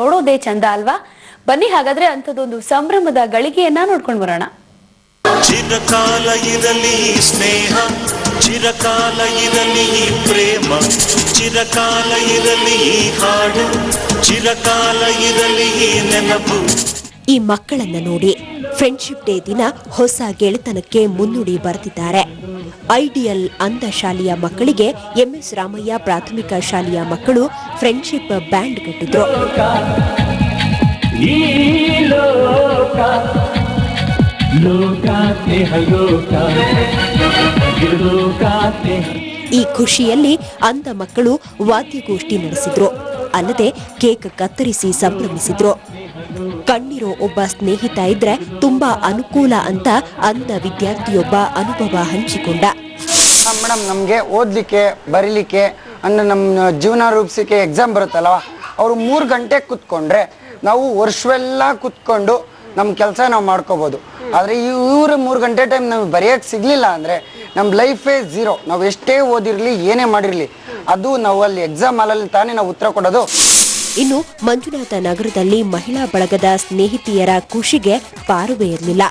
ನೋಡೋದೇ ಚಂದ ಅಲ್ವಾ? ಬನ್ನಿ ಹಾಗಾದ್ರೆ ಅಂಥದ್ದೊಂದು ಸಂಭ್ರಮದ ಗಳಿಗೆಯನ್ನ ನೋಡ್ಕೊಂಡು ಬರೋಣ. ಚಿರಕಾಲ ಇರಲಿ ಸ್ನೇಹ, ಚಿರಕಾಲ ಇರಲಿ ಪ್ರೇಮ, ಚಿರಕಾಲ ಇರಲಿ ಹಾಡು, ಚಿರಕಾಲ ಇರಲಿ ನೆನಪು. ಈ ಮಕ್ಕಳನ್ನ ನೋಡಿ ಫ್ರೆಂಡ್ಶಿಪ್ ಡೇ ದಿನ ಹೊಸ ಗೆಳೆತನಕ್ಕೆ ಮುನ್ನುಡಿ ಬರೆದಿದ್ದಾರೆ. ಐಡಿಯಲ್ ಅಂಧ ಶಾಲೆಯ ಮಕ್ಕಳಿಗೆ ಎಂಎಸ್ ರಾಮಯ್ಯ ಪ್ರಾಥಮಿಕ ಶಾಲೆಯ ಮಕ್ಕಳು ಫ್ರೆಂಡ್ಶಿಪ್ ಬ್ಯಾಂಡ್ ಕಟ್ಟಿದ್ರು. ಈ ಖುಷಿಯಲ್ಲಿ ಅಂಧ ಮಕ್ಕಳು ವಾದ್ಯಗೋಷ್ಠಿ ನಡೆಸಿದ್ರು. ಅಲ್ಲದೆ ಕೇಕ್ ಕತ್ತರಿಸಿ ಸಂಭ್ರಮಿಸಿದ್ರು. ಕಣ್ಣಿರೋ ಒಬ್ಬ ಸ್ನೇಹಿತ ಇದ್ರೆ ತುಂಬಾ ಅನುಕೂಲ ಅಂತ ಅಂಧ ವಿದ್ಯಾರ್ಥಿಯೊಬ್ಬ ಅನುಭವ ಹಂಚಿಕೊಂಡ. ಮೇಡಮ್, ನಮಗೆ ಓದಲಿಕ್ಕೆ ಬರೀಲಿಕ್ಕೆ ಅಂದ್ರೆ ನಮ್ಮ ಜೀವನ ರೂಪಿಸಲಿಕ್ಕೆ ಎಕ್ಸಾಮ್ ಬರುತ್ತಲ್ವ, ಅವರು 3 ಗಂಟೆ ಕೂತ್ಕೊಂಡ್ರೆ ನಾವು ವರ್ಷವೆಲ್ಲ ಕೂತ್ಕೊಂಡು ನಮ್ಮ ಕೆಲಸ ನಾವು ಮಾಡ್ಕೋಬೋದು. ಆದರೆ ಇವರು 3 ಗಂಟೆ ಟೈಮ್ ನಮಗೆ ಬರೆಯೋಕ್ಕೆ ಸಿಗಲಿಲ್ಲ ಅಂದರೆ ನಮ್ಮ ಲೈಫೇ ಝೀರೋ. ನಾವು ಎಷ್ಟೇ ಓದಿರಲಿ ಏನೇ ಮಾಡಿರಲಿ ಅದು ನಾವು ಅಲ್ಲಿ ಎಕ್ಸಾಮ್ ಹಾಲಲ್ಲಿ ತಾನೇ ನಾವು ಉತ್ತರ ಕೊಡೋದು. ಇನ್ನು ಮಂಜುನಾಥ ನಗರದಲ್ಲಿ ಮಹಿಳಾ ಬಳಗದ ಸ್ನೇಹಿತೆಯರ ಖುಷಿಗೆ ಪಾರುವೇ ಇರಲಿಲ್ಲ.